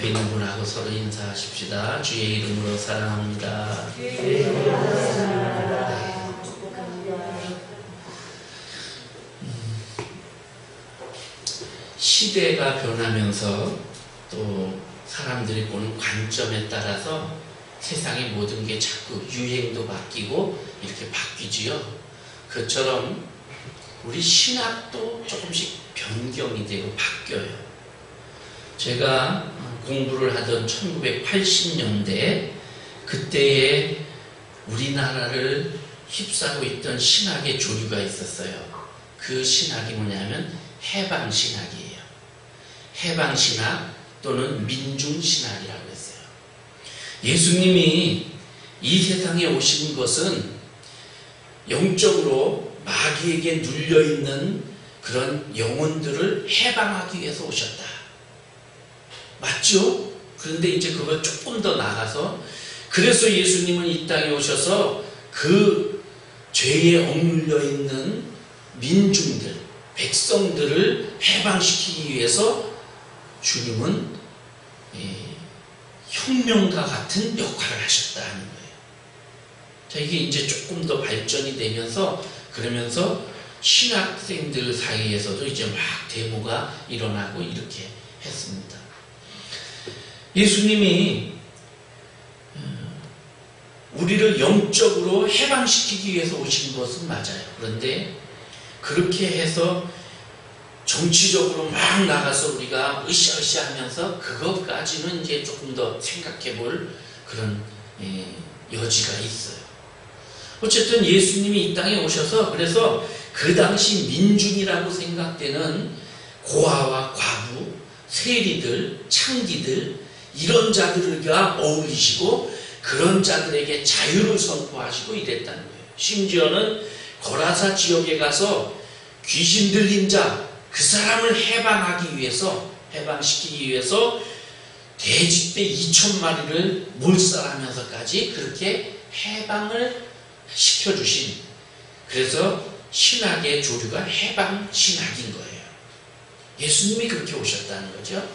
옆에 있는 분하고 서로 인사하십시다. 주의 이름으로 사랑합니다. 시대가 변하면서 또 사람들이 보는 관점에 따라서 세상의 모든 게 자꾸 유행도 바뀌고 이렇게 바뀌지요. 그처럼 우리 신학도 조금씩 변경이 되고 바뀌어요. 제가 공부를 하던 1980년대 그때에 우리나라를 휩싸고 있던 신학의 조류가 있었어요. 그 신학이 뭐냐면 해방신학이에요. 해방신학 또는 민중신학이라고 했어요. 예수님이 이 세상에 오신 것은 영적으로 마귀에게 눌려있는 그런 영혼들을 해방하기 위해서 오셨다. 맞죠? 그런데 이제 그걸 조금 더 나가서 그래서 예수님은 이 땅에 오셔서 그 죄에 억눌려 있는 민중들, 백성들을 해방시키기 위해서 주님은 혁명가 같은 역할을 하셨다는 거예요. 자, 이게 이제 조금 더 발전이 되면서 그러면서 신학생들 사이에서도 이제 막 데모가 일어나고 이렇게 했습니다. 예수님이 우리를 영적으로 해방시키기 위해서 오신 것은 맞아요. 그런데 그렇게 해서 정치적으로 막 나가서 우리가 으쌰으쌰 하면서 그것까지는 이제 조금 더 생각해 볼 그런 여지가 있어요. 어쨌든 예수님이 이 땅에 오셔서 그래서 그 당시 민중이라고 생각되는 고아와 과부, 세리들, 창기들 이런 자들과 어울리시고 그런 자들에게 자유를 선포하시고 이랬다는 거예요. 심지어는 거라사 지역에 가서 귀신 들린 자 그 사람을 해방하기 위해서 해방시키기 위해서 돼지떼 2,000마리를 몰살하면서까지 그렇게 해방을 시켜주신 그래서 신학의 조류가 해방신학인 거예요. 예수님이 그렇게 오셨다는 거죠.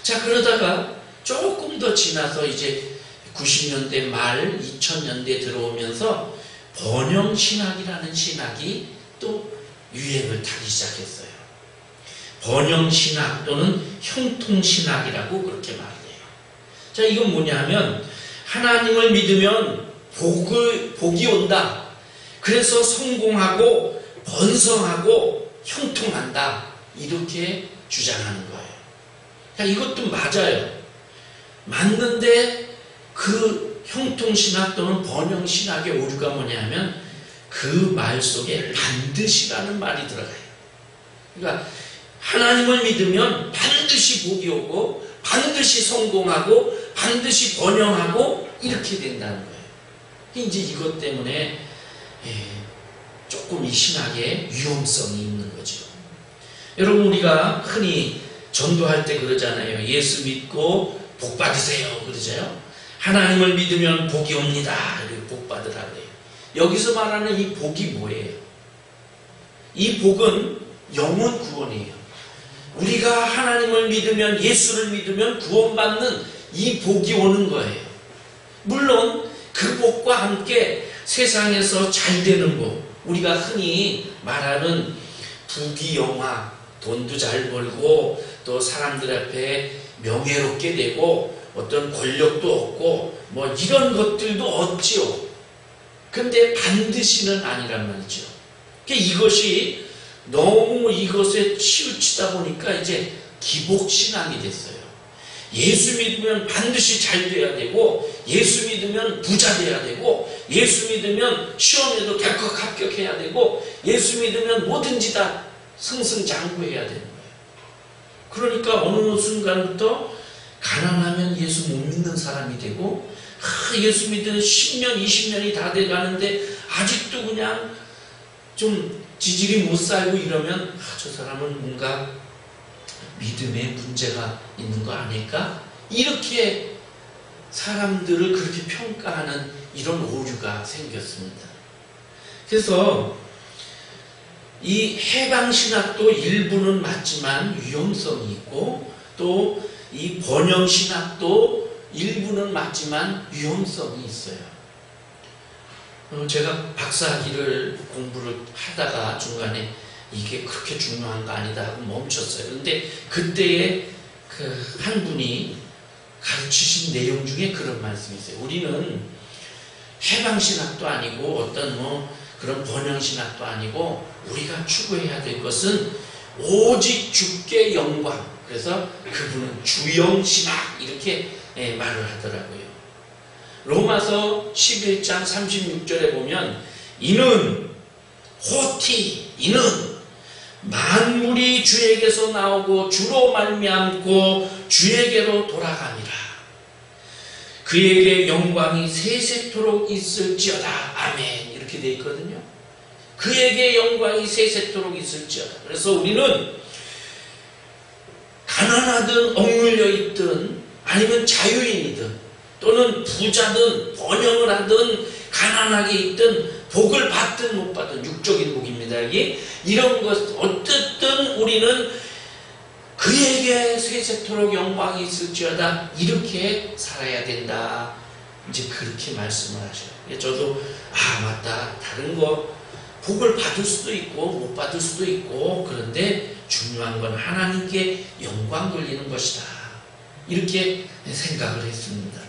자, 그러다가 조금 더 지나서 이제 90년대 말 2000년대 들어오면서 번영신학이라는 신학이 또 유행을 타기 시작했어요. 번영신학 또는 형통신학이라고 그렇게 말해요. 자, 이건 뭐냐면 하나님을 믿으면 복이 온다. 그래서 성공하고 번성하고 형통한다. 이렇게 주장하는 거예요. 자, 이것도 맞아요. 맞는데 그 형통신학 또는 번영신학의 오류가 뭐냐면 그 말 속에 반드시라는 말이 들어가요. 그러니까 하나님을 믿으면 반드시 복이 오고 반드시 성공하고 반드시 번영하고 이렇게 된다는 거예요. 이제 이것 때문에 조금 이 신학에 위험성이 있는 거죠. 여러분 우리가 흔히 전도할 때 그러잖아요. 예수 믿고 복 받으세요. 그러죠. 하나님을 믿으면 복이 옵니다. 이렇게 복 받으라 그래요. 여기서 말하는 이 복이 뭐예요? 이 복은 영혼 구원이에요. 우리가 하나님을 믿으면 예수를 믿으면 구원받는 이 복이 오는 거예요. 물론 그 복과 함께 세상에서 잘 되는 복, 우리가 흔히 말하는 부귀영화, 돈도 잘 벌고 또 사람들 앞에 명예롭게 되고 어떤 권력도 얻고 뭐 이런 것들도 얻지요. 근데 반드시는 아니란 말이죠. 이것이 너무 이것에 치우치다 보니까 이제 기복신앙이 됐어요. 예수 믿으면 반드시 잘 돼야 되고 예수 믿으면 부자 돼야 되고 예수 믿으면 시험에도 덜컥 합격해야 되고 예수 믿으면 뭐든지 다 승승장구해야 되는 거예요. 그러니까 어느 순간부터 가난하면 예수 못 믿는 사람이 되고 예수 믿는 10년, 20년이 다 돼가는데 아직도 그냥 좀 지질이 못 살고 이러면 저 사람은 뭔가 믿음에 문제가 있는 거 아닐까? 이렇게 사람들을 그렇게 평가하는 이런 오류가 생겼습니다. 그래서 이 해방신학도 일부는 맞지만 위험성이 있고 또 이 번영신학도 일부는 맞지만 위험성이 있어요. 제가 박사학위를 공부를 하다가 중간에 이게 그렇게 중요한 거 아니다 하고 멈췄어요. 그런데 그때에 그 한 분이 가르치신 내용 중에 그런 말씀이 있어요. 우리는 해방신학도 아니고 어떤 그런 번영신학도 아니고 우리가 추구해야 될 것은 오직 주께 영광. 그래서 그분은 주영신학 이렇게 말을 하더라고요. 로마서 11장 36절에 보면 이는 만물이 주에게서 나오고 주로 말미암고 주에게로 돌아가니라. 그에게 영광이 세세토록 있을지어다. 아멘. 이렇게 되어 있거든요. 그에게 영광이 세세토록 있을지어다. 그래서 우리는 가난하든 억눌려 있든 아니면 자유인이든 또는 부자든 번영을 하든 가난하게 있든 복을 받든 못 받든 육적인 복입니다. 이런 것 어쨌든 우리는 그에게 세세토록 영광이 있을지어다 이렇게 살아야 된다. 이제 그렇게 말씀을 하셔요. 저도 맞다. 다른 거 복을 받을 수도 있고 못 받을 수도 있고 그런데 중요한 건 하나님께 영광 돌리는 것이다. 이렇게 생각을 했습니다.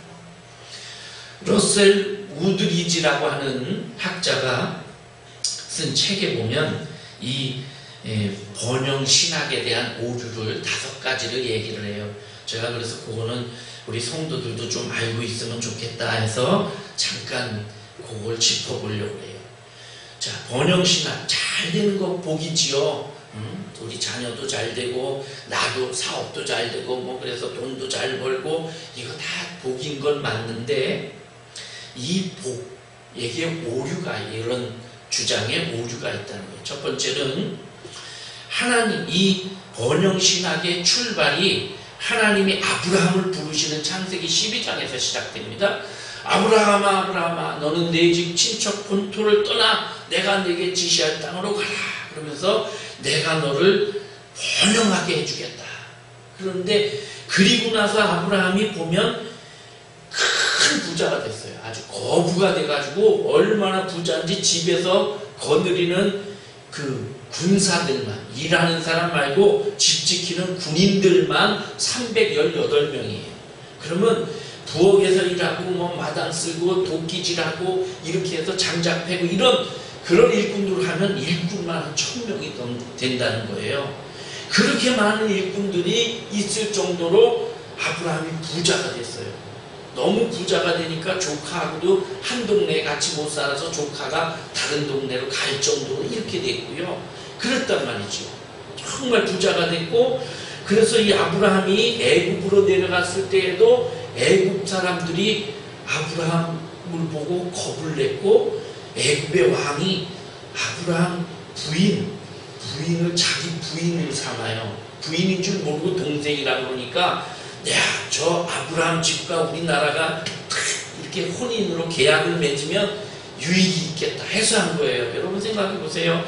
러셀 우드리지라고 하는 학자가 쓴 책에 보면 이 번영신학에 대한 오류를 5가지를 얘기를 해요. 제가 그래서 그거는 우리 성도들도 좀 알고 있으면 좋겠다 해서 잠깐 그걸 짚어보려고 해요. 자, 번영신학 잘 되는 거 복이지요. 우리 자녀도 잘 되고 나도 사업도 잘 되고 그래서 돈도 잘 벌고 이거 다 복인 건 맞는데 이 복에게 오류가 이런 주장에 오류가 있다는 거예요. 첫 번째는 하나님 이 번영신학의 출발이 하나님이 아브라함을 부르시는 창세기 12장에서 시작됩니다. 아브라함아 너는 내 집 친척 본토를 떠나 내가 내게 지시할 땅으로 가라. 그러면서 내가 너를 번영하게 해주겠다. 그런데 그리고 나서 아브라함이 보면 큰 부자가 됐어요. 아주 거부가 돼가지고 얼마나 부자인지 집에서 거느리는 그 군사들만 일하는 사람 말고 집 지키는 군인들만 318명이에요. 그러면 부엌에서 일하고 마당 쓸고 도끼질하고 이렇게 해서 장작 패고 이런 그런 일꾼들을 하면 일꾼만 한 1000명이 된다는 거예요. 그렇게 많은 일꾼들이 있을 정도로 아브라함이 부자가 됐어요. 너무 부자가 되니까 조카하고도 한 동네에 같이 못 살아서 조카가 다른 동네로 갈 정도로 이렇게 됐고요. 그랬단 말이죠. 정말 부자가 됐고 그래서 이 아브라함이 애굽으로 내려갔을 때에도 애굽 사람들이 아브라함을 보고 겁을 냈고 애굽의 왕이 아브라함 부인을 자기 부인을 삼아요. 부인인 줄 모르고 동생이라고 그러니까 야, 저 아브라함 집과 우리나라가 이렇게 혼인으로 계약을 맺으면 유익이 있겠다 해서 한 거예요. 여러분 생각해 보세요.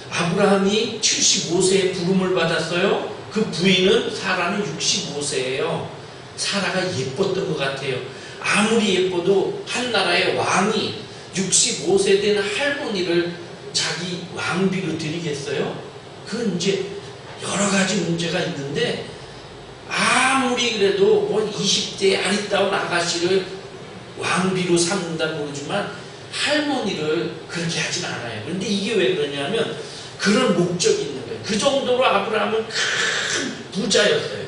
아브라함이 75세에 부름을 받았어요. 그 부인은 사라는 65세예요. 사라가 예뻤던 것 같아요. 아무리 예뻐도 한 나라의 왕이 65세 된 할머니를 자기 왕비로 드리겠어요? 그건 이제 여러 가지 문제가 있는데 아무리 그래도 20대 아리따운 아가씨를 왕비로 삼는다 모르지만 할머니를 그렇게 하진 않아요. 그런데 이게 왜 그러냐면 그런 목적이 있는 거예요. 그 정도로 아브라함은 큰 부자였어요.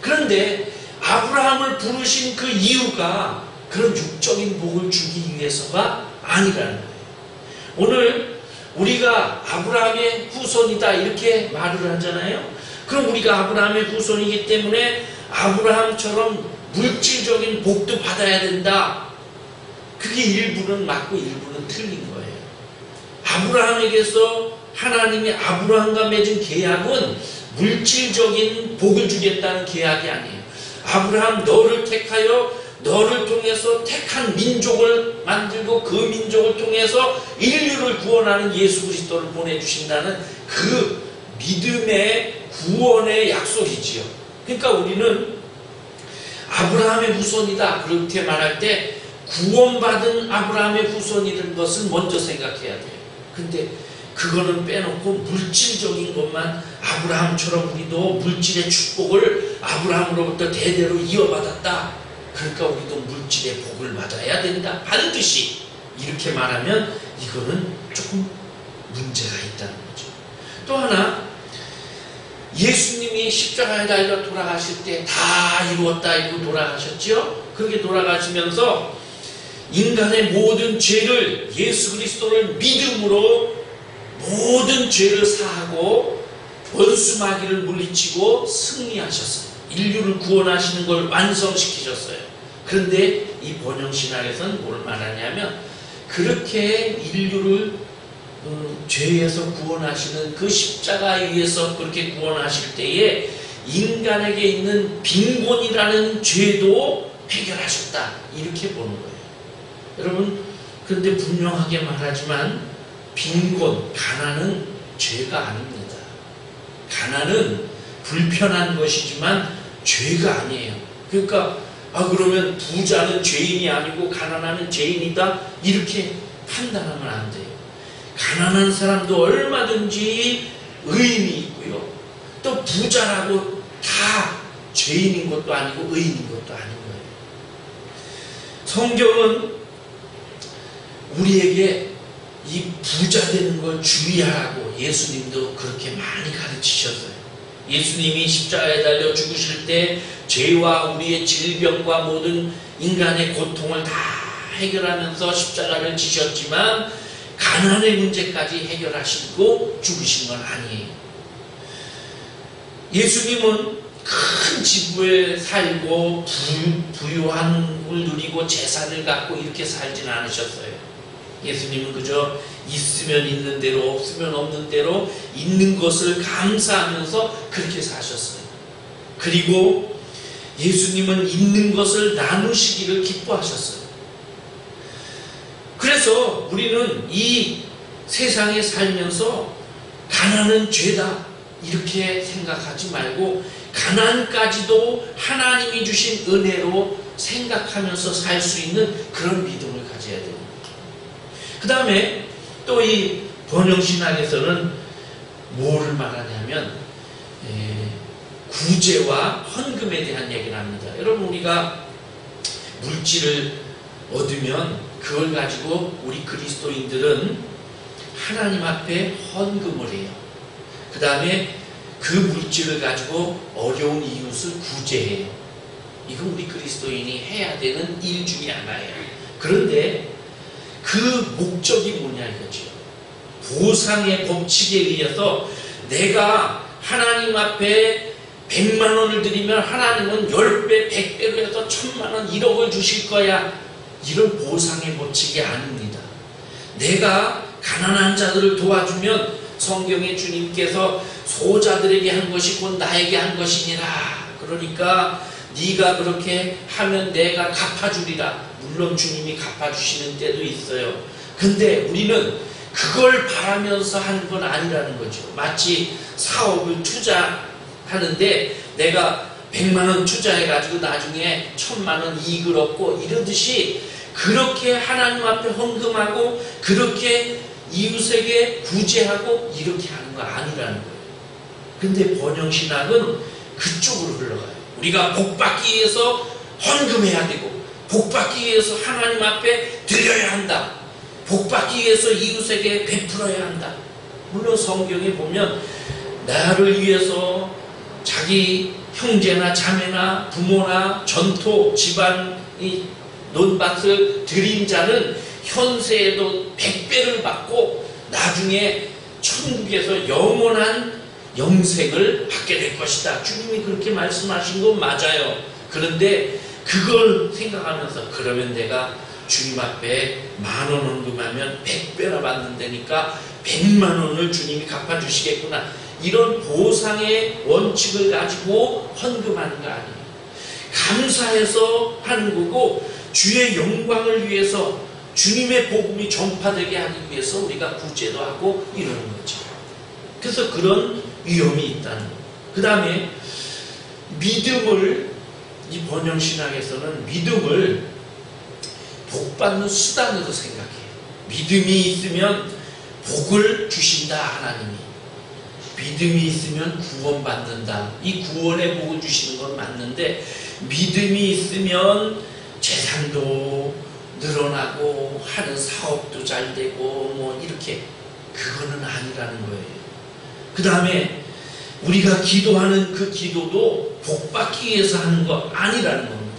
그런데 아브라함을 부르신 그 이유가 그런 육적인 복을 주기 위해서가 아니라는 거예요. 오늘 우리가 아브라함의 후손이다 이렇게 말을 하잖아요. 그럼 우리가 아브라함의 후손이기 때문에 아브라함처럼 물질적인 복도 받아야 된다. 그게 일부는 맞고 일부는 틀린 거예요. 아브라함에게서 하나님이 아브라함과 맺은 계약은 물질적인 복을 주겠다는 계약이 아니에요. 아브라함 너를 택하여 너를 통해서 택한 민족을 만들고 그 민족을 통해서 인류를 구원하는 예수 그리스도를 보내주신다는 그 믿음의 구원의 약속이지요. 그러니까 우리는 아브라함의 후손이다 그렇게 말할 때 구원받은 아브라함의 후손이라는 것을 먼저 생각해야 돼요. 근데 그거는 빼놓고 물질적인 것만 아브라함처럼 우리도 물질의 축복을 아브라함으로부터 대대로 이어받았다. 그러니까 우리도 물질의 복을 받아야 된다. 반드시 이렇게 말하면 이거는 조금 문제가 있다는 거죠. 또 하나, 예수님이 십자가에 달려 돌아가실 때 다 이루었다 이러고 돌아가셨죠. 그렇게 돌아가시면서 인간의 모든 죄를, 예수 그리스도를 믿음으로 모든 죄를 사하고 원수 마귀를 물리치고 승리하셨어요. 인류를 구원하시는 걸 완성시키셨어요. 그런데 이 번영신학에서는 뭘 말하냐면, 그렇게 인류를 죄에서 구원하시는 그 십자가에 의해서 그렇게 구원하실 때에 인간에게 있는 빈곤이라는 죄도 해결하셨다, 이렇게 보는 거예요. 여러분, 그런데 분명하게 말하지만 빈곤, 가난은 죄가 아닙니다. 가난은 불편한 것이지만 죄가 아니에요. 그러니까 그러면 부자는 죄인이 아니고 가난하면 죄인이다, 이렇게 판단하면 안 돼요. 가난한 사람도 얼마든지 의인이 있고요. 또 부자라고 다 죄인인 것도 아니고 의인인 것도 아닌 거예요. 성경은 우리에게 이 부자 되는 걸 주의하라고 예수님도 그렇게 많이 가르치셨어요. 예수님이 십자가에 달려 죽으실 때 죄와 우리의 질병과 모든 인간의 고통을 다 해결하면서 십자가를 지셨지만 가난의 문제까지 해결하시고 죽으신 건 아니에요. 예수님은 큰 지부에 살고 부유한 걸 누리고 재산을 갖고 이렇게 살지는 않으셨어요. 예수님은 그저 있으면 있는 대로 없으면 없는 대로 있는 것을 감사하면서 그렇게 사셨어요. 그리고 예수님은 있는 것을 나누시기를 기뻐하셨어요. 그래서 우리는 이 세상에 살면서 가난은 죄다 이렇게 생각하지 말고 가난까지도 하나님이 주신 은혜로 생각하면서 살 수 있는 그런 믿음을 가져야 됩니다. 그 다음에 또 이 번영신학에서는 뭐를 말하냐면 구제와 헌금에 대한 얘기를 합니다. 여러분, 우리가 물질을 얻으면 그걸 가지고 우리 그리스도인들은 하나님 앞에 헌금을 해요. 그 다음에 그 물질을 가지고 어려운 이웃을 구제해요. 이건 우리 그리스도인이 해야 되는 일 중에 하나예요. 그런데 그 목적이 뭐냐 이거죠. 보상의 법칙에 의해서 내가 하나님 앞에 100만 원을 드리면 하나님은 10배, 100배로 해서 1000만 원, 1억을 주실 거야. 이런 보상의 법칙이 아닙니다. 내가 가난한 자들을 도와주면 성경에 주님께서 소자들에게 한 것이 곧 나에게 한 것이니라. 그러니까 네가 그렇게 하면 내가 갚아주리라. 물론 주님이 갚아주시는 때도 있어요. 근데 우리는 그걸 바라면서 하는 건 아니라는 거죠. 마치 사업을 투자하는데 내가 100만 원 투자해가지고 나중에 1000만 원 이익을 얻고 이러듯이 그렇게 하나님 앞에 헌금하고 그렇게 이웃에게 구제하고 이렇게 하는 거 아니라는 거예요. 근데 번영신학은 그쪽으로 흘러가요. 우리가 복받기 위해서 헌금해야 되고 복받기 위해서 하나님 앞에 드려야 한다. 복받기 위해서 이웃에게 베풀어야 한다. 물론 성경에 보면 나를 위해서 자기 형제나 자매나 부모나 전토 집안이 논밭을 드린 자는 현세에도 100배를 받고 나중에 천국에서 영원한 영생을 받게 될 것이다. 주님이 그렇게 말씀하신 건 맞아요. 그런데 그걸 생각하면서 그러면 내가 주님 앞에 10,000원 헌금하면 100배나 받는다니까 100만 원을 주님이 갚아주시겠구나. 이런 보상의 원칙을 가지고 헌금하는 거 아니에요. 감사해서 하는 거고 주의 영광을 위해서 주님의 복음이 전파되게 하기 위해서 우리가 구제도 하고 이러는 거죠. 그래서 그런 위험이 있다는 거예요. 그 다음에 믿음을, 이 번영신학에서는 믿음을 복받는 수단으로 생각해요. 믿음이 있으면 복을 주신다, 하나님이. 믿음이 있으면 구원받는다. 이 구원의 복을 주시는 건 맞는데, 믿음이 있으면 재산도 늘어나고 하는 사업도 잘 되고 뭐 이렇게, 그거는 아니라는 거예요. 그 다음에 우리가 기도하는 그 기도도 복받기 위해서 하는 거 아니라는 겁니다.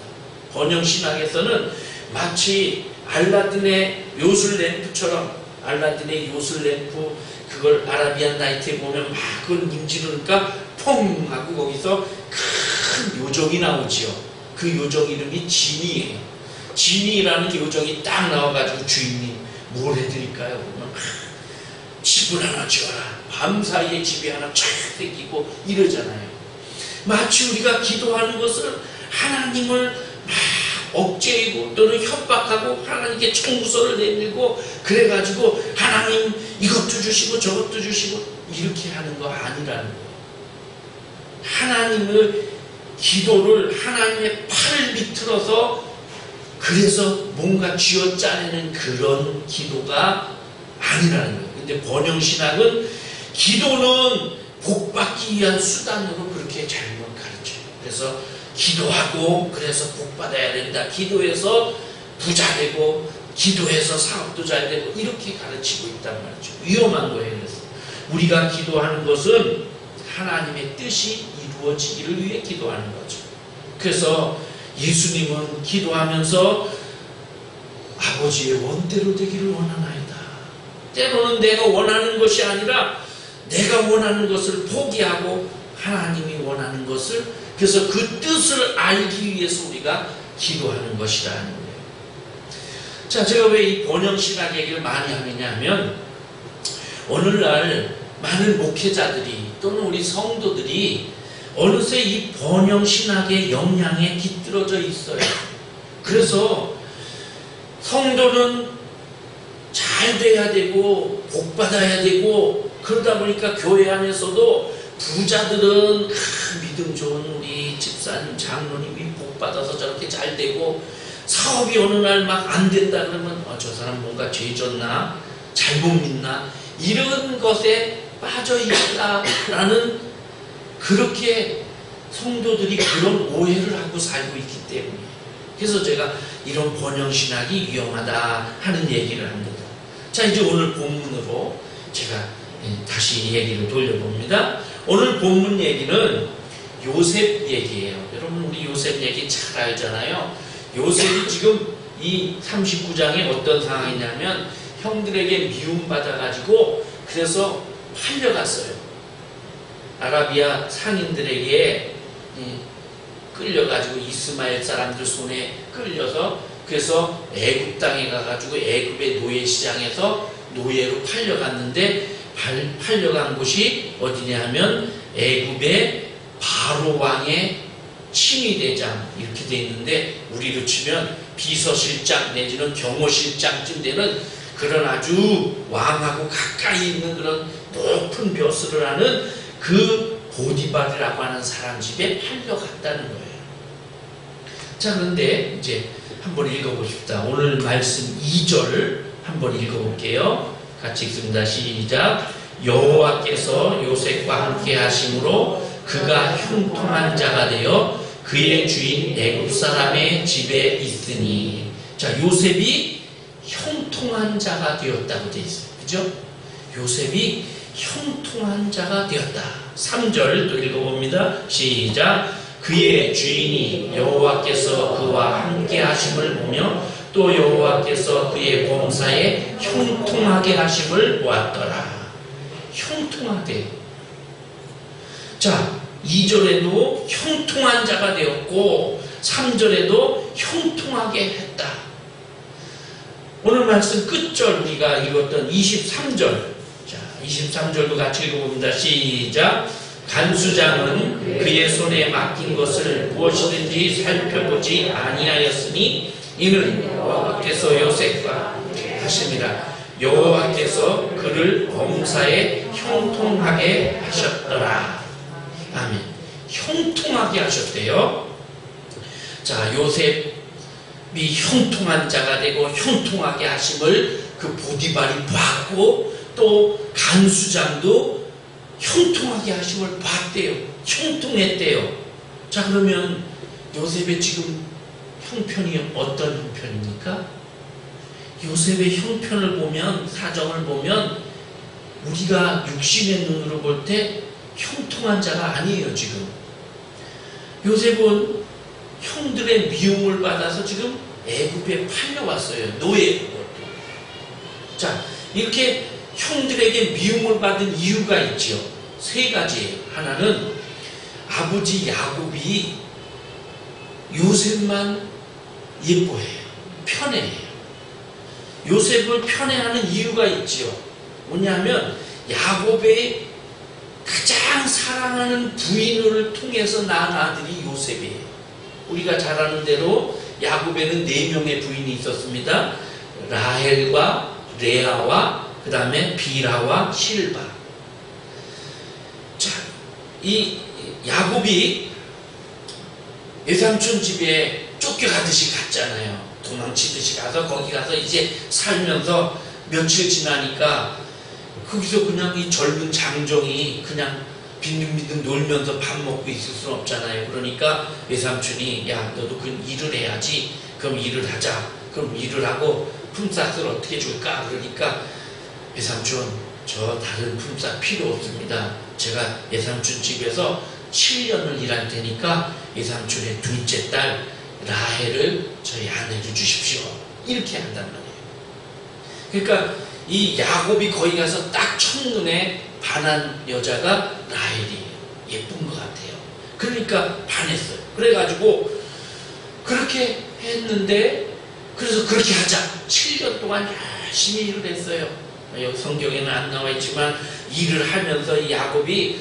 번영신학에서는 마치 알라딘의 요술램프처럼, 알라딘의 요술램프, 그걸 아라비안 나이트에 보면 막 그걸 문지르니까 퐁 하고 거기서 큰 요정이 나오지요. 그 요정 이름이 지니예요. 지니라는 요정이 딱 나와가지고, 주인님 뭘 해드릴까요? 그러면 집을 하나 지어라. 밤사이에 집이 하나 쫙 생기고 이러잖아요. 마치 우리가 기도하는 것을 하나님을 막 억제이고 또는 협박하고 하나님께 청구서를 내밀고 그래가지고 하나님 이것도 주시고 저것도 주시고 이렇게 하는 거 아니라는 거예요. 하나님의 기도를 하나님의 팔을 비틀어서 그래서 뭔가 쥐어짜내는 그런 기도가 아니라는 거예요. 근데 번영신학은 기도는 복받기 위한 수단으로 그렇게 잘못 가르쳐요. 그래서 기도하고 그래서 복받아야 된다. 기도해서 부자 되고 기도해서 사업도 잘 되고 이렇게 가르치고 있단 말이죠. 위험한 거예요. 그래서 우리가 기도하는 것은 하나님의 뜻이 이루어지기를 위해 기도하는 거죠. 그래서 예수님은 기도하면서 아버지의 원대로 되기를 원하나이다. 때로는 내가 원하는 것이 아니라 내가 원하는 것을 포기하고 하나님이 원하는 것을, 그래서 그 뜻을 알기 위해서 우리가 기도하는 것이라는 거예요. 자, 제가 왜 이 번영신학 얘기를 많이 하느냐 하면, 오늘날 많은 목회자들이 또는 우리 성도들이 어느새 이 번영신학의 영향에 깃들어져 있어요. 그래서 성도는 잘 돼야 되고 복받아야 되고, 그러다 보니까 교회 안에서도 부자들은 믿음 좋은 우리 집사님, 장로님이 복받아서 저렇게 잘 되고, 사업이 어느 날 막 안 된다 그러면 저 사람 뭔가 죄 졌나? 잘못 믿나? 이런 것에 빠져 있다라는, 그렇게 성도들이 그런 오해를 하고 살고 있기 때문에, 그래서 제가 이런 번영신학이 위험하다 하는 얘기를 합니다. 자, 이제 오늘 본문으로 제가 다시 얘기를 돌려봅니다. 오늘 본문 얘기는 요셉 얘기예요. 여러분 우리 요셉 얘기 잘 알잖아요. 요셉이 지금 이 39장에 어떤 상황이냐면 형들에게 미움받아가지고 그래서 팔려갔어요. 아라비아 상인들에게 끌려가지고 이스마엘 사람들 손에 끌려서, 그래서 애굽 땅에 가가지고 애굽의 노예시장에서 노예로 팔려갔는데, 팔려간 곳이 어디냐 하면 애굽의 바로 왕의 친위대장 이렇게 돼 있는데, 우리로 치면 비서실장 내지는 경호실장쯤 되는 그런 아주 왕하고 가까이 있는 그런 높은 벼슬을 하는 그 보디발이라고 하는 사람 집에 팔려갔다는 거예요. 자, 그런데 이제 한번 읽어보십시다. 오늘 말씀 2절을 한번 읽어볼게요. 같이 읽습니다. 시작. 여호와께서 요셉과 함께 하심으로 그가 형통한 자가 되어 그의 주인 애굽 사람의 집에 있으니. 자, 요셉이 형통한 자가 되었다고 되어 있어요. 그죠? 요셉이 형통한 자가 되었다. 3절 또 읽어봅니다. 시작. 그의 주인이 여호와께서 그와 함께 하심을 보며 또 여호와께서 그의 범사에 형통하게 하심을 보았더라. 형통하게. 자, 2절에도 형통한 자가 되었고 3절에도 형통하게 했다. 오늘 말씀 끝절 우리가 읽었던 23절. 자, 23절도 같이 읽어봅니다. 시작. 간수장은 그의 손에 맡긴 것을 무엇이든지 살펴보지 아니하였으니 이는 여호와께서 요셉과 하심이라. 여호와께서 그를 범사에 형통하게 하셨더라. 아멘. 형통하게 하셨대요. 자, 요셉이 형통한 자가 되고 형통하게 하심을 그 보디발이 봤고, 또 간수장도 형통하게 하심을 봤대요. 형통했대요. 자, 그러면 요셉의 지금 형편이 어떤 형편입니까? 요셉의 형편을 보면, 사정을 보면 우리가 육신의 눈으로 볼 때 형통한 자가 아니에요. 지금 요셉은 형들의 미움을 받아서 지금 애굽에 팔려왔어요. 노예로. 자, 이렇게 형들에게 미움을 받은 이유가 있지요. 세 가지예요. 하나는 아버지 야곱이 요셉만 예뻐해요. 편애해요. 요셉을 편애하는 이유가 있지요. 뭐냐면 야곱의 가장 사랑하는 부인을 통해서 낳은 아들이 요셉이에요. 우리가 잘 아는 대로 야곱에는 4명의 부인이 있었습니다. 라헬과 레아와 그 다음에 빌하와 실바. 자, 이 야곱이 외삼촌 집에 쫓겨가듯이 갔잖아요. 도망치듯이 가서 거기 가서 이제 살면서 며칠 지나니까 거기서 그냥 이 젊은 장정이 그냥 빈둥빈둥 놀면서 밥 먹고 있을 수는 없잖아요. 그러니까 외삼촌이 야, 너도 그 일을 해야지. 그럼 일을 하자. 그럼 일을 하고 품삯을 어떻게 줄까? 그러니까 외삼촌, 저 다른 품삯 필요 없습니다. 제가 외삼촌 집에서 7년을 일할 테니까 외삼촌의 둘째 딸 라헬을 저희 아내로 주십시오. 이렇게 한단 말이에요. 그러니까 이 야곱이 거기 가서 딱 첫눈에 반한 여자가 라헬이에요. 예쁜 것 같아요. 그러니까 반했어요. 그래가지고 그렇게 했는데, 그래서 그렇게 하자. 7년 동안 열심히 일을 했어요. 여기 성경에는 안 나와 있지만 일을 하면서 이 야곱이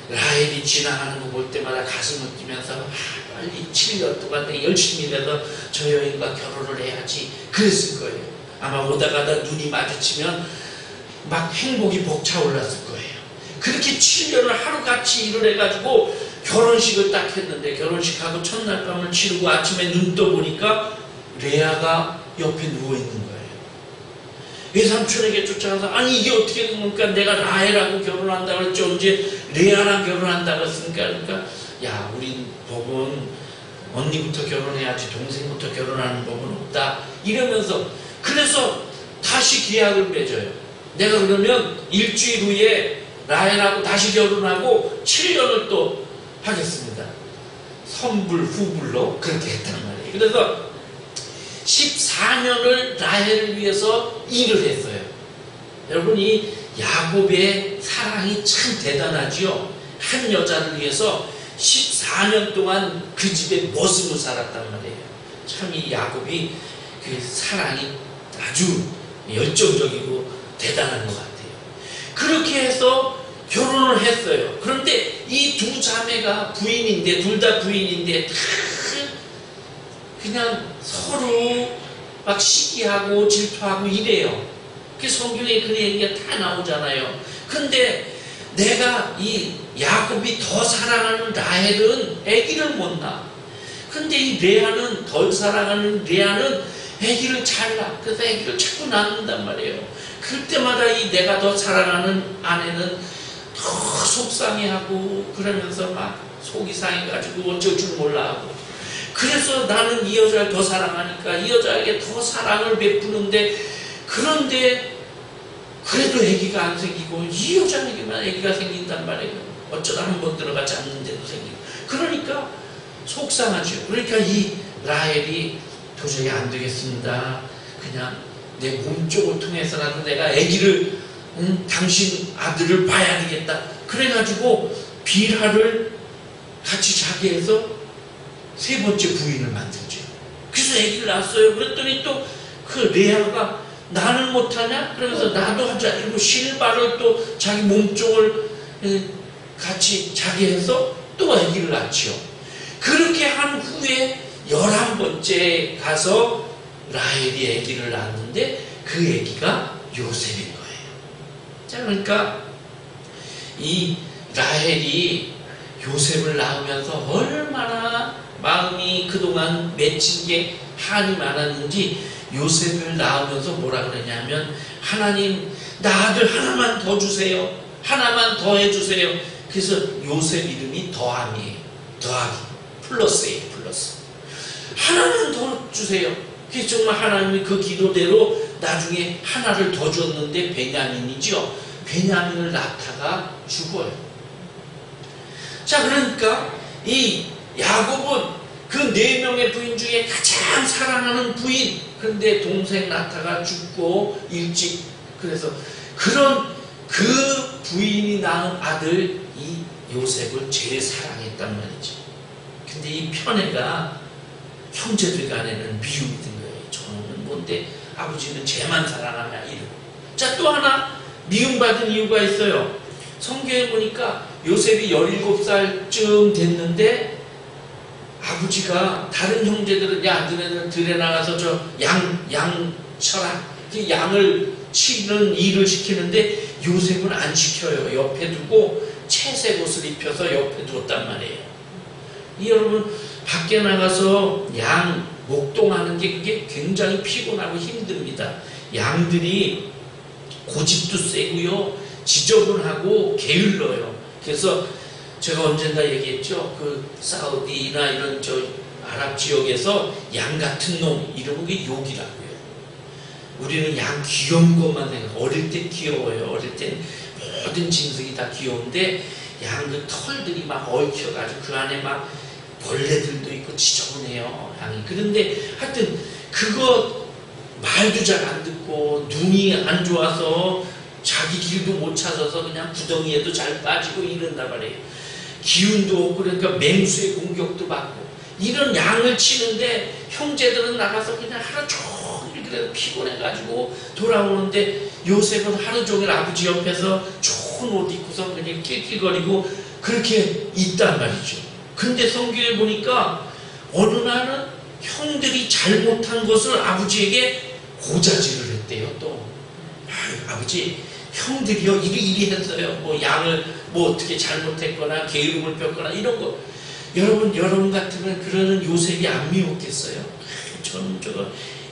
라헬이 지나가는 거 볼 때마다 가슴을 뛰면서 빨리 7년 동안 내가 열심히 일해서 저 여인과 결혼을 해야지 그랬을 거예요. 아마 오다가다 눈이 마주치면 막 행복이 벅차올랐을 거예요. 그렇게 7년을 하루같이 일을 해가지고 결혼식을 딱 했는데, 결혼식하고 첫날 밤을 치르고 아침에 눈 떠보니까 레아가 옆에 누워있는 거예요. 외삼촌에게 쫓아가서 아니 이게 어떻게 된 겁니까? 내가 라헬하고 결혼한다고 했지 언제 레아랑 결혼한다고 했으니까. 그러니까 야, 우린 법은 언니부터 결혼해야지 동생부터 결혼하는 법은 없다 이러면서, 그래서 다시 계약을 맺어요. 내가 그러면 일주일 후에 라헬하고 다시 결혼하고 7년을 또 하겠습니다. 선불 후불로 그렇게 했단 말이에요. 그래서 14년을 라헬을 위해서 일을 했어요. 여러분, 이 야곱의 사랑이 참 대단하지요. 한 여자를 위해서 14년 동안 그 집에 머슴을 살았단 말이에요. 참 이 야곱이 그 사랑이 아주 열정적이고 대단한 것 같아요. 그렇게 해서 결혼을 했어요. 그런데 이 두 자매가 부인인데, 둘 다 부인인데 다 그냥 서로 막 시기하고 질투하고 이래요. 그 성경에 그 얘기가 다 나오잖아요. 근데 내가 이 야곱이 더 사랑하는 라헬은 아기를 못 낳아. 근데 이 레아는 덜 사랑하는 레아는 아기를 잘 낳아. 그래서 아기를 자꾸 낳는단 말이에요. 그때마다 이 내가 더 사랑하는 아내는 더 속상해하고 그러면서 막 속이 상해가지고 어쩔 줄 몰라 하고, 그래서 나는 이 여자를 더 사랑하니까 이 여자에게 더 사랑을 베푸는데, 그런데 그래도 아기가 안 생기고 이 여자에게만 아기가 생긴단 말이에요. 어쩌다 한 번 들어가지 않는데도 생기고. 그러니까 속상하죠. 그러니까 이 라헬이 도저히 안 되겠습니다. 그냥 내 몸쪽을 통해서라도 내가 아기를 당신 아들을 봐야 되겠다. 그래가지고 빌하를 같이 자게 해서 세 번째 부인을 만들죠. 그래서 아기를 낳았어요. 그랬더니 또 그 레아가 나는 못하냐? 그러면서 나도 하자. 그리고 실바를 또 자기 몸쪽을 같이 자게 해서 또 아기를 낳죠. 그렇게 한 후에 11번째 가서 라헬이 아기를 낳았는데 그 아기가 요셉인 거예요. 자, 그러니까 이 라헬이 요셉을 낳으면서 얼마나 마음이 그동안 맺힌 게 한이 많았는지 요셉을 낳으면서 뭐라 그러냐면 하나님 나 아들 하나만 더 주세요. 하나만 더 해주세요. 그래서 요셉 이름이 더함이에요. 더하기 플러스예요. 플러스. 하나만 더 주세요. 그래서 정말 하나님이 그 기도대로 나중에 하나를 더 줬는데 베냐민이죠. 베냐민을 낳다가 죽어요. 자, 그러니까 이 야곱은 그 4명의 부인 중에 가장 사랑하는 부인, 그런데 동생 낳다가 죽고 일찍, 그래서 그런 그 부인이 낳은 아들 이 요셉을 제일 사랑했단 말이죠. 근데 이 편애가 형제들 간에는 미움이 든 거예요. 저는 뭔데 아버지는 쟤만 사랑하냐 이러고. 자, 또 하나 미움받은 이유가 있어요. 성경에 보니까 요셉이 17살쯤 됐는데 아버지가 다른 형제들은 야 너네들 들에 나가서 저 양 쳐라. 그 양을 치는 일을 시키는데 요셉은 안 시켜요. 옆에 두고 채색 옷을 입혀서 옆에 두었단 말이에요. 여러분 밖에 나가서 양 목동하는 게 그게 굉장히 피곤하고 힘듭니다. 양들이 고집도 세고요. 지저분하고 게을러요. 그래서 제가 언젠가 얘기했죠. 그 사우디나 이런 저 아랍 지역에서 양 같은 놈 이러는 게 욕이라고요. 우리는 양 귀여운 것만 생각. 어릴 때 귀여워요. 어릴 때 모든 짐승이 다 귀여운데 양 그 털들이 막 얽혀가지고 그 안에 막 벌레들도 있고 지저분해요. 양이. 그런데 하여튼 그거 말도 잘 안 듣고 눈이 안 좋아서 자기 길도 못 찾아서 그냥 구덩이에도 잘 빠지고 이런단 말이에요. 기운도 없고 그러니까 맹수의 공격도 받고 이런 양을 치는데 형제들은 나가서 그냥 하루 종일 그래도 피곤해가지고 돌아오는데 요셉은 하루 종일 아버지 옆에서 좋은 옷 입고서 그냥 낄낄거리고 그렇게 있단 말이죠. 근데 성경에 보니까 어느 날은 형들이 잘못한 것을 아버지에게 고자질을 했대요. 또 아버지 형들이요 이리 했어요. 뭐 양을 뭐 어떻게 잘못했거나 게으름을 폈거나 이런 거. 여러분 같으면 그러는 요셉이 안 미웠겠어요? 저는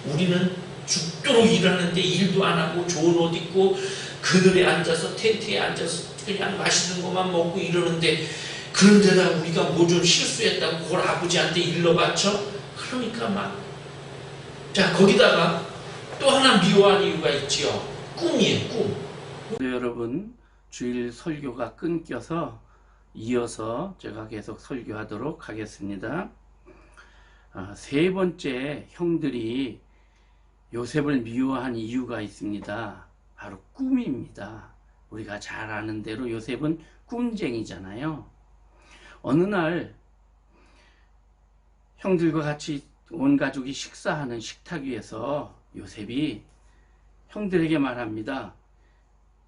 우리는 죽도록 일하는데 일도 안 하고 좋은 옷 입고 그늘에 앉아서 텐트에 앉아서 그냥 맛있는 것만 먹고 이러는데 그런데다 우리가 뭐 좀 실수했다고 그걸 아버지한테 일러 바쳐? 그러니까 막. 자, 거기다가 또 하나 미워한 이유가 있지요. 꿈이에요, 꿈. 여러분, 주일 설교가 끊겨서 이어서 제가 계속 설교하도록 하겠습니다. 세 번째 형들이 요셉을 미워한 이유가 있습니다. 바로 꿈입니다. 우리가 잘 아는 대로 요셉은 꿈쟁이잖아요. 어느 날 형들과 같이 온 가족이 식사하는 식탁 위에서 요셉이 형들에게 말합니다.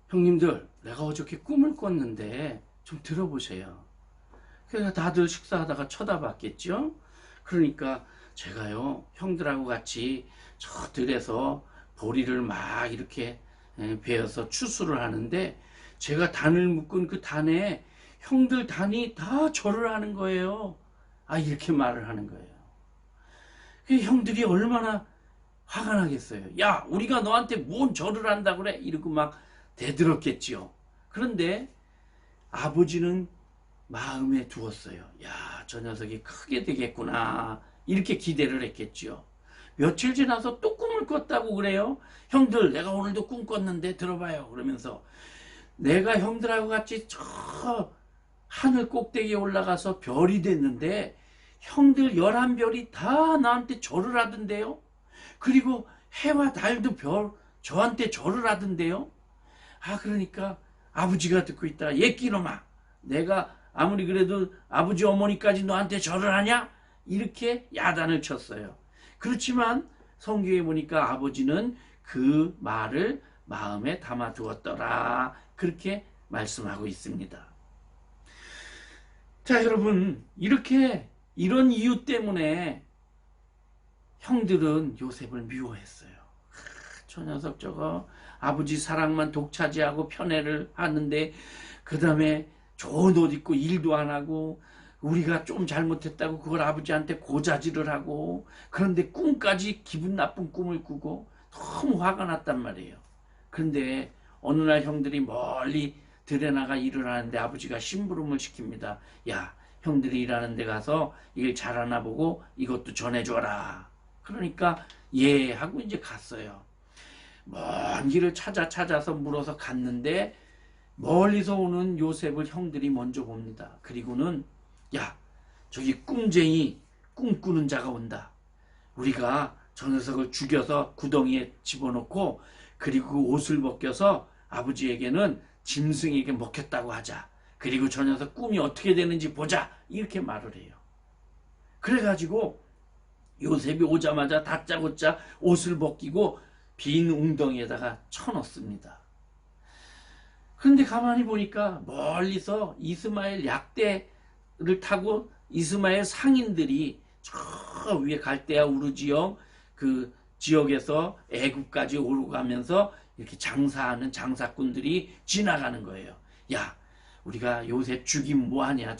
형님들, 내가 어저께 꿈을 꿨는데 좀 들어보세요. 그래서 다들 식사하다가 쳐다봤겠죠. 그러니까 제가요 형들하고 같이 저 들에서 보리를 막 이렇게 베어서 추수를 하는데 제가 단을 묶은 그 단에 형들 단이 다 절을 하는 거예요. 이렇게 말을 하는 거예요. 그 형들이 얼마나 화가 나겠어요. 야, 우리가 너한테 뭔 절을 한다 그래? 이러고 막 대들었겠지요. 그런데 아버지는 마음에 두었어요. 야, 저 녀석이 크게 되겠구나. 이렇게 기대를 했겠지요. 며칠 지나서 또 꿈을 꿨다고 그래요. 형들, 내가 오늘도 꿈 꿨는데 들어봐요. 그러면서 내가 형들하고 같이 저 하늘 꼭대기에 올라가서 별이 됐는데 형들 11별이 다 나한테 절을 하던데요. 그리고 해와 달도 저한테 절을 하던데요. 그러니까 아버지가 듣고 있다. 예끼놈아, 내가 아무리 그래도 아버지 어머니까지 너한테 절을 하냐? 이렇게 야단을 쳤어요. 그렇지만 성경에 보니까 아버지는 그 말을 마음에 담아두었더라. 그렇게 말씀하고 있습니다. 자, 여러분, 이런 이유 때문에 형들은 요셉을 미워했어요. 저 녀석 저거 아버지 사랑만 독차지하고 편애를 하는데 그 다음에 좋은 옷 입고 일도 안 하고 우리가 좀 잘못했다고 그걸 아버지한테 고자질을 하고 그런데 꿈까지 기분 나쁜 꿈을 꾸고 너무 화가 났단 말이에요. 그런데 어느 날 형들이 멀리 들에 나가 일을 하는데 아버지가 심부름을 시킵니다. 야, 형들이 일하는 데 가서 일 잘하나 보고 이것도 전해줘라. 그러니까 예 하고 이제 갔어요. 먼 길을 찾아서 물어서 갔는데 멀리서 오는 요셉을 형들이 먼저 봅니다. 그리고는 야, 저기 꿈쟁이 꿈꾸는 자가 온다. 우리가 저 녀석을 죽여서 구덩이에 집어넣고 그리고 옷을 벗겨서 아버지에게는 짐승에게 먹혔다고 하자. 그리고 저 녀석 꿈이 어떻게 되는지 보자. 이렇게 말을 해요. 그래가지고 요셉이 오자마자 다짜고짜 옷을 벗기고 빈 웅덩이에다가 쳐넣습니다. 그런데 가만히 보니까 멀리서 이스마엘 약대를 타고 이스마엘 상인들이 저 위에 갈대아 우르 지역 그 지역에서 애굽까지 오르고 가면서 이렇게 장사하는 장사꾼들이 지나가는 거예요. 야, 우리가 요새 죽이면 뭐하냐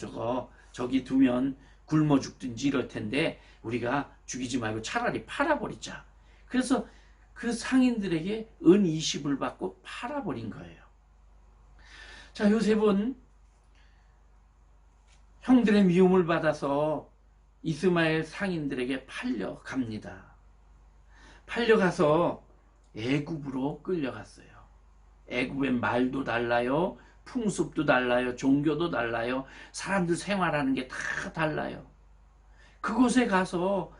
저기 두면 굶어 죽든지 이럴 텐데 우리가 죽이지 말고 차라리 팔아버리자. 그래서 그 상인들에게 은 20을 받고 팔아버린 거예요. 자, 요셉은 형들의 미움을 받아서 이스마엘 상인들에게 팔려갑니다. 팔려가서 애굽으로 끌려갔어요. 애굽의 말도 달라요. 풍습도 달라요. 종교도 달라요. 사람들 생활하는 게 다 달라요. 그곳에 가서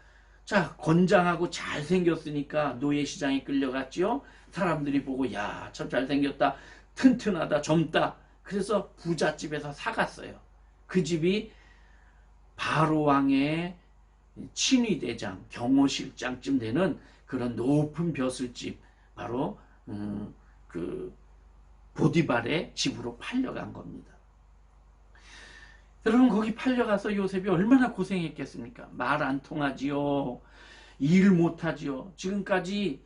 자, 건장하고 잘생겼으니까 노예시장에 끌려갔지요. 사람들이 보고 야, 참 잘생겼다. 튼튼하다. 젊다. 그래서 부잣집에서 사갔어요. 그 집이 바로 왕의 친위대장, 경호실장쯤 되는 그런 높은 벼슬집, 바로 그 보디발의 집으로 팔려간 겁니다. 여러분, 거기 팔려가서 요셉이 얼마나 고생했겠습니까? 말 안 통하지요. 일 못하지요. 지금까지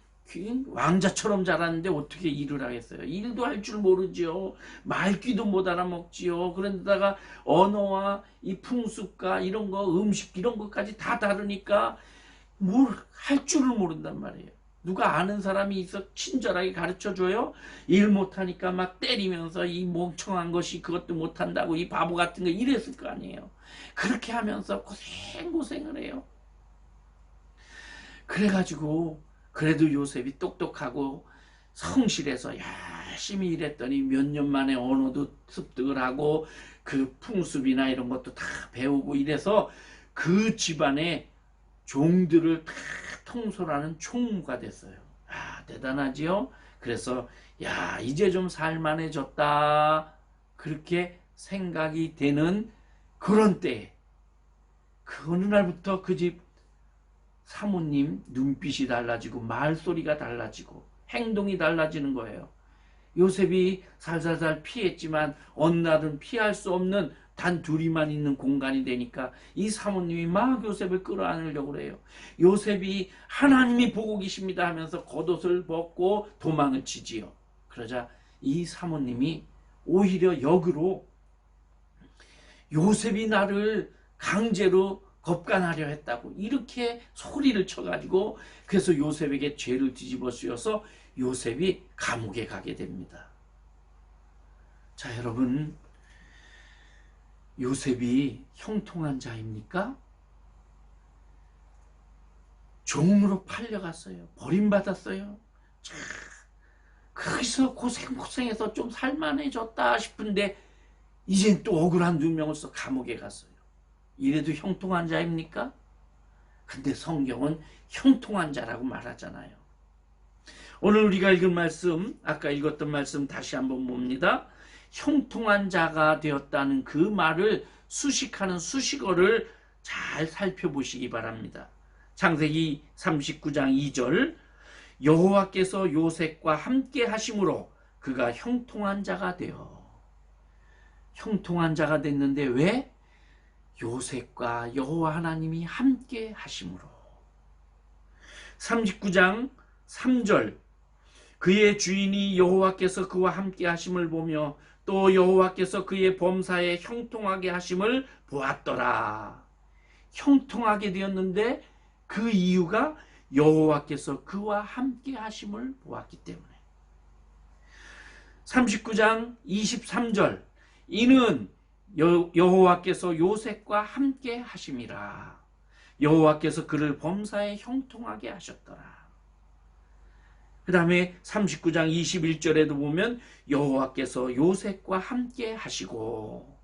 왕자처럼 자랐는데 어떻게 일을 하겠어요? 일도 할 줄 모르지요. 말귀도 못 알아먹지요. 그런데다가 언어와 이 풍습과 이런 거, 음식 이런 것까지 다 다르니까 뭘 할 줄을 모른단 말이에요. 누가 아는 사람이 있어 친절하게 가르쳐줘요? 일 못하니까 막 때리면서 이 멍청한 것이 그것도 못한다고 이 바보 같은 거 이랬을 거 아니에요. 그렇게 하면서 고생을 해요. 그래가지고 그래도 요셉이 똑똑하고 성실해서 열심히 일했더니 몇 년 만에 언어도 습득을 하고 그 풍습이나 이런 것도 다 배우고 이래서 그 집안의 종들을 다 통솔하는 총무가 됐어요. 아, 대단하지요? 그래서 야, 이제 좀 살만해졌다. 그렇게 생각이 되는 그런 때에 그 어느 날부터 그 집 사모님 눈빛이 달라지고 말소리가 달라지고 행동이 달라지는 거예요. 요셉이 살살살 피했지만 어느 날은 피할 수 없는 단 둘이만 있는 공간이 되니까 이 사모님이 막 요셉을 끌어안으려고 그래요. 요셉이 하나님이 보고 계십니다 하면서 겉옷을 벗고 도망을 치지요. 그러자 이 사모님이 오히려 역으로 요셉이 나를 강제로 겁간하려 했다고 이렇게 소리를 쳐가지고 그래서 요셉에게 죄를 뒤집어 씌워서 요셉이 감옥에 가게 됩니다. 자, 여러분, 요셉이 형통한 자입니까? 종으로 팔려갔어요. 버림받았어요. 자, 거기서 고생해서 좀 살만해졌다 싶은데 이젠 또 억울한 누명을 써 감옥에 갔어요. 이래도 형통한 자입니까? 근데 성경은 형통한 자라고 말하잖아요. 오늘 우리가 읽은 말씀, 아까 읽었던 말씀 다시 한번 봅니다. 형통한 자가 되었다는 그 말을 수식하는 수식어를 잘 살펴보시기 바랍니다. 창세기 39장 2절, 여호와께서 요셉과 함께 하심으로 그가 형통한 자가 되어. 형통한 자가 됐는데 왜? 요셉과 여호와 하나님이 함께 하심으로. 39장 3절, 그의 주인이 여호와께서 그와 함께 하심을 보며 또 여호와께서 그의 범사에 형통하게 하심을 보았더라. 형통하게 되었는데 그 이유가 여호와께서 그와 함께 하심을 보았기 때문에. 39장 23절 이는 여호와께서 요셉과 함께 하심이라. 여호와께서 그를 범사에 형통하게 하셨더라. 그 다음에 39장 21절에도 보면 여호와께서 요셉과 함께 하시고,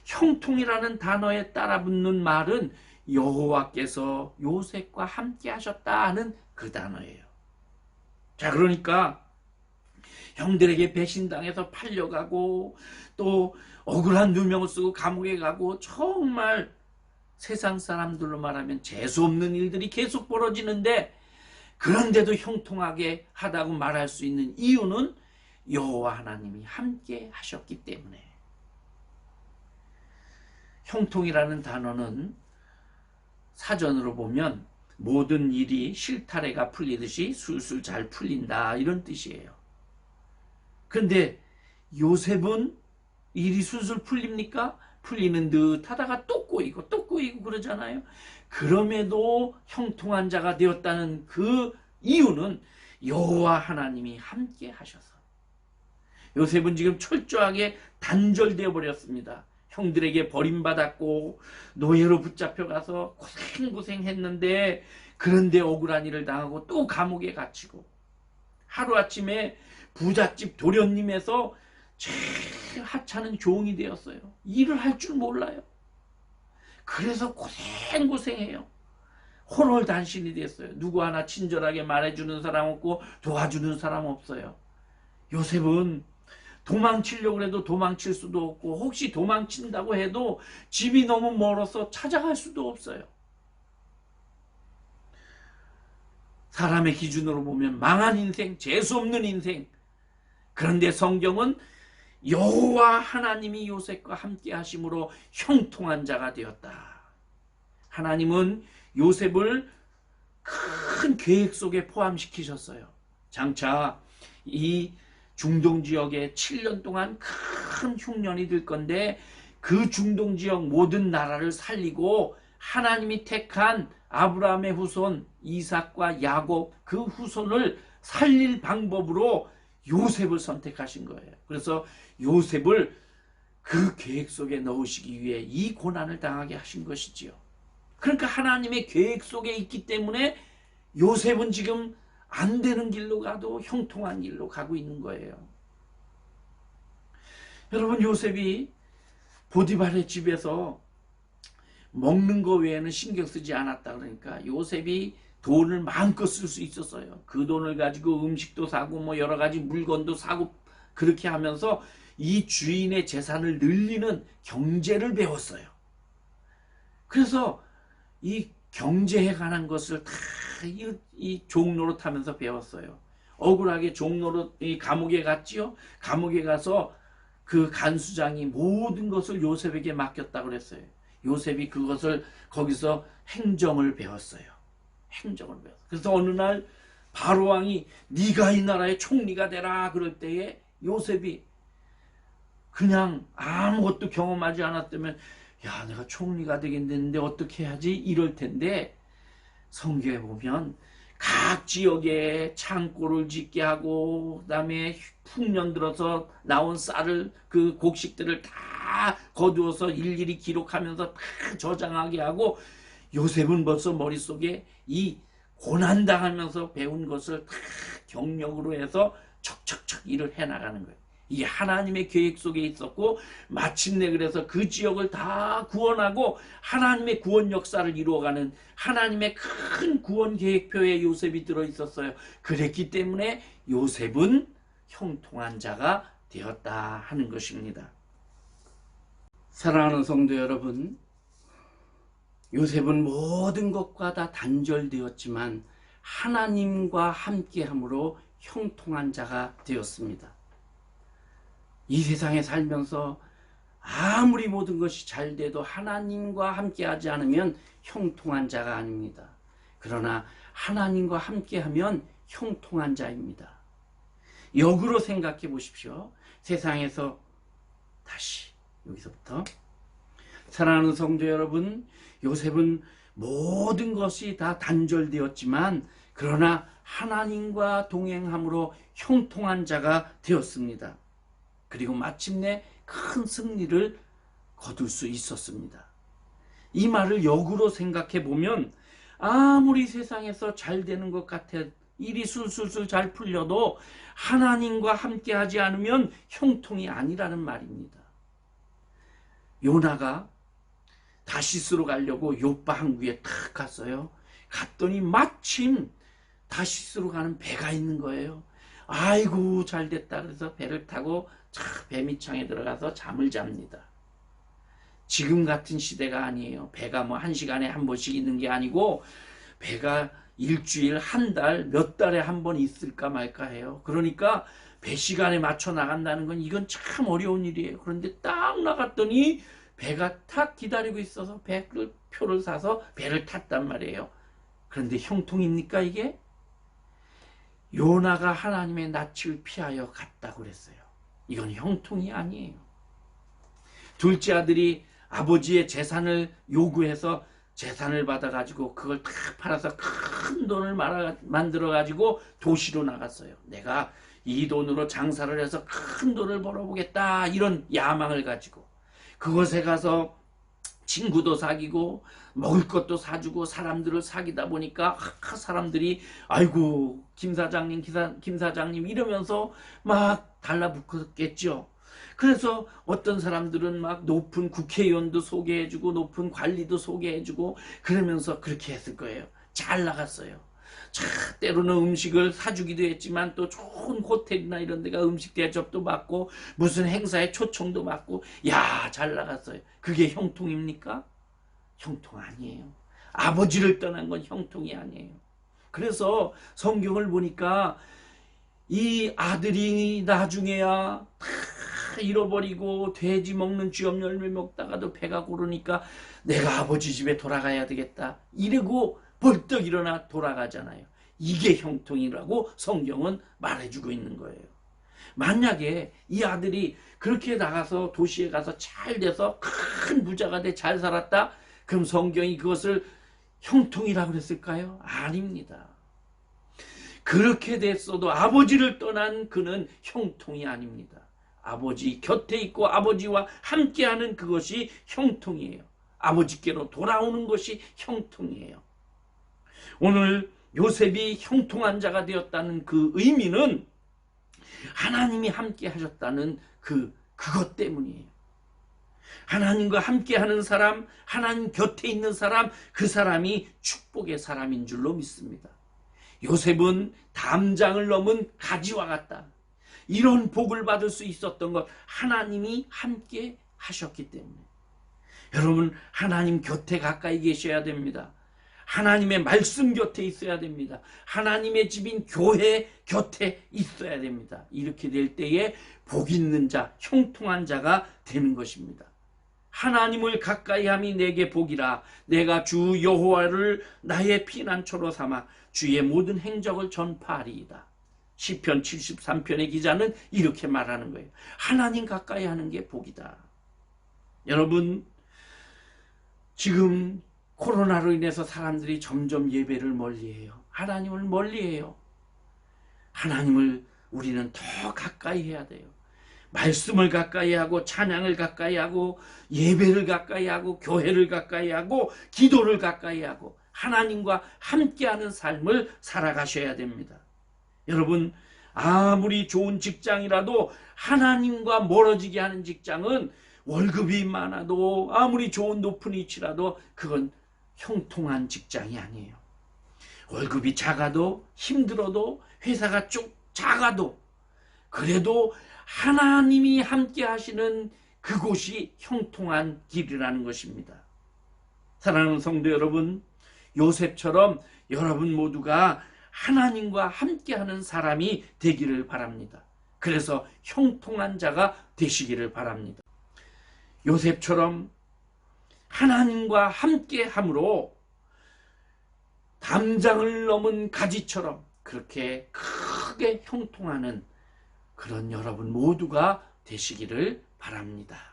형통이라는 단어에 따라붙는 말은 여호와께서 요셉과 함께 하셨다 하는 그 단어예요. 자, 그러니까 형들에게 배신당해서 팔려가고 또 억울한 누명을 쓰고 감옥에 가고 정말 세상 사람들로 말하면 재수없는 일들이 계속 벌어지는데, 그런데도 형통하게 하다고 말할 수 있는 이유는 여호와 하나님이 함께 하셨기 때문에. 형통이라는 단어는 사전으로 보면 모든 일이 실타래가 풀리듯이 술술 잘 풀린다, 이런 뜻이에요. 그런데 요셉은 일이 술술 풀립니까? 풀리는 듯 하다가 또 꼬이고 또 꼬이고 그러잖아요. 그럼에도 형통한 자가 되었다는 그 이유는 여호와 하나님이 함께 하셔서. 요셉은 지금 철저하게 단절되어 버렸습니다. 형들에게 버림받았고 노예로 붙잡혀가서 고생했는데, 그런데 억울한 일을 당하고 또 감옥에 갇히고, 하루아침에 부잣집 도련님에서 제일 하찮은 종이 되었어요. 일을 할 줄 몰라요. 그래서 고생해요. 혼홀단신이 됐어요. 누구 하나 친절하게 말해주는 사람 없고 도와주는 사람 없어요. 요셉은 도망치려고 해도 도망칠 수도 없고, 혹시 도망친다고 해도 집이 너무 멀어서 찾아갈 수도 없어요. 사람의 기준으로 보면 망한 인생, 재수없는 인생. 그런데 성경은 여호와 하나님이 요셉과 함께 하심으로 형통한 자가 되었다. 하나님은 요셉을 큰 계획 속에 포함시키셨어요. 장차 이 중동 지역에 7년 동안 큰 흉년이 들 건데, 그 중동 지역 모든 나라를 살리고 하나님이 택한 아브라함의 후손 이삭과 야곱, 그 후손을 살릴 방법으로 요셉을 선택하신 거예요. 그래서 요셉을 그 계획 속에 넣으시기 위해 이 고난을 당하게 하신 것이지요. 그러니까 하나님의 계획 속에 있기 때문에 요셉은 지금 안 되는 길로 가도 형통한 길로 가고 있는 거예요. 여러분, 요셉이 보디발의 집에서 먹는 거 외에는 신경 쓰지 않았다 그러니까 요셉이 돈을 마음껏 쓸 수 있었어요. 그 돈을 가지고 음식도 사고 뭐 여러 가지 물건도 사고, 그렇게 하면서 이 주인의 재산을 늘리는 경제를 배웠어요. 그래서 이 경제에 관한 것을 다 이 종로릇 하면서 배웠어요. 억울하게 종로릇 이 감옥에 갔지요. 감옥에 가서 그 간수장이 모든 것을 요셉에게 맡겼다고 그랬어요. 요셉이 그것을 거기서 행정을 배웠어요. 행정을 배웠어요. 그래서 어느 날 바로왕이 네가 이 나라의 총리가 되라 그럴 때에 요셉이 그냥 아무것도 경험하지 않았다면, 야, 내가 총리가 되겠는데 어떻게 해야지 이럴 텐데, 성경에 보면 각 지역에 창고를 짓게 하고, 그 다음에 풍년 들어서 나온 쌀을, 그 곡식들을 다 거두어서 일일이 기록하면서 다 저장하게 하고, 요셉은 벌써 머릿속에 이 고난당하면서 배운 것을 다 경력으로 해서 척척척 일을 해나가는 거예요. 이게 하나님의 계획 속에 있었고, 마침내 그래서 그 지역을 다 구원하고 하나님의 구원 역사를 이루어가는 하나님의 큰 구원 계획표에 요셉이 들어있었어요. 그랬기 때문에 요셉은 형통한 자가 되었다 하는 것입니다. 사랑하는 성도 여러분, 요셉은 모든 것과 다 단절되었지만 하나님과 함께함으로 형통한 자가 되었습니다. 이 세상에 살면서 아무리 모든 것이 잘 돼도 하나님과 함께하지 않으면 형통한 자가 아닙니다. 그러나 하나님과 함께하면 형통한 자입니다. 역으로 생각해 보십시오. 세상에서 다시 여기서부터 사랑하는 성도 여러분, 요셉은 모든 것이 다 단절되었지만 그러나 하나님과 동행함으로 형통한 자가 되었습니다. 그리고 마침내 큰 승리를 거둘 수 있었습니다. 이 말을 역으로 생각해 보면 아무리 세상에서 잘 되는 것 같아 일이 술술술 잘 풀려도 하나님과 함께 하지 않으면 형통이 아니라는 말입니다. 요나가 다시스로 가려고 요빠 항구에 탁 갔어요. 갔더니 마침 다시스로 가는 배가 있는 거예요. 아이고 잘 됐다 그래서 배를 타고 배 밑창에 들어가서 잠을 잡니다. 지금 같은 시대가 아니에요. 배가 뭐 1시간에 한 번씩 있는 게 아니고 배가 일주일, 한 달, 몇 달에 한 번 있을까 말까 해요. 그러니까 배 시간에 맞춰 나간다는 건 이건 참 어려운 일이에요. 그런데 딱 나갔더니 배가 탁 기다리고 있어서 표를 사서 배를 탔단 말이에요. 그런데 형통입니까 이게? 요나가 하나님의 낯을 피하여 갔다고 그랬어요. 이건 형통이 아니에요. 둘째 아들이 아버지의 재산을 요구해서 재산을 받아가지고 그걸 다 팔아서 큰 돈을 만들어가지고 도시로 나갔어요. 내가 이 돈으로 장사를 해서 큰 돈을 벌어보겠다 이런 야망을 가지고 그곳에 가서 친구도 사귀고 먹을 것도 사주고 사람들을 사귀다 보니까 사람들이 아이고 김 사장님 이러면서 막 달라붙었겠죠. 그래서 어떤 사람들은 막 높은 국회의원도 소개해주고 높은 관리도 소개해주고 그러면서 그렇게 했을 거예요. 잘 나갔어요. 때로는 음식을 사주기도 했지만 또 좋은 호텔이나 이런 데가 음식 대접도 받고 무슨 행사에 초청도 받고 잘 나갔어요. 그게 형통입니까? 형통 아니에요. 아버지를 떠난 건 형통이 아니에요. 그래서 성경을 보니까 이 아들이 나중에야 다 잃어버리고 돼지 먹는 쥐업 열매 먹다가도 배가 고르니까 내가 아버지 집에 돌아가야 되겠다 이러고 벌떡 일어나 돌아가잖아요. 이게 형통이라고 성경은 말해주고 있는 거예요. 만약에 이 아들이 그렇게 나가서 도시에 가서 잘 돼서 큰 부자가 돼 잘 살았다 그럼 성경이 그것을 형통이라고 그랬을까요? 아닙니다. 그렇게 됐어도 아버지를 떠난 그는 형통이 아닙니다. 아버지 곁에 있고 아버지와 함께하는 그것이 형통이에요. 아버지께로 돌아오는 것이 형통이에요. 오늘 요셉이 형통한 자가 되었다는 그 의미는 하나님이 함께 하셨다는 그것 때문이에요. 하나님과 함께하는 사람, 하나님 곁에 있는 사람, 그 사람이 축복의 사람인 줄로 믿습니다. 요셉은 담장을 넘은 가지와 같다. 이런 복을 받을 수 있었던 것 하나님이 함께 하셨기 때문에 여러분 하나님 곁에 가까이 계셔야 됩니다. 하나님의 말씀 곁에 있어야 됩니다. 하나님의 집인 교회 곁에 있어야 됩니다. 이렇게 될 때에 복 있는 자, 형통한 자가 되는 것입니다. 하나님을 가까이 함이 내게 복이라. 내가 주 여호와를 나의 피난처로 삼아 주의 모든 행적을 전파하리이다. 시편 73편의 기자는 이렇게 말하는 거예요. 하나님 가까이 하는 게 복이다. 여러분 지금 코로나로 인해서 사람들이 점점 예배를 멀리해요. 하나님을 멀리해요. 하나님을 우리는 더 가까이 해야 돼요. 말씀을 가까이 하고 찬양을 가까이 하고 예배를 가까이 하고 교회를 가까이 하고 기도를 가까이 하고 하나님과 함께하는 삶을 살아가셔야 됩니다. 여러분 아무리 좋은 직장이라도 하나님과 멀어지게 하는 직장은 월급이 많아도 아무리 좋은 높은 위치라도 그건 형통한 직장이 아니에요. 월급이 작아도 힘들어도 회사가 쭉 작아도 그래도 하나님이 함께 하시는 그곳이 형통한 길이라는 것입니다. 사랑하는 성도 여러분, 요셉처럼 여러분 모두가 하나님과 함께하는 사람이 되기를 바랍니다. 그래서 형통한 자가 되시기를 바랍니다. 요셉처럼 하나님과 함께함으로 담장을 넘은 가지처럼 그렇게 크게 형통하는 그런 여러분 모두가 되시기를 바랍니다.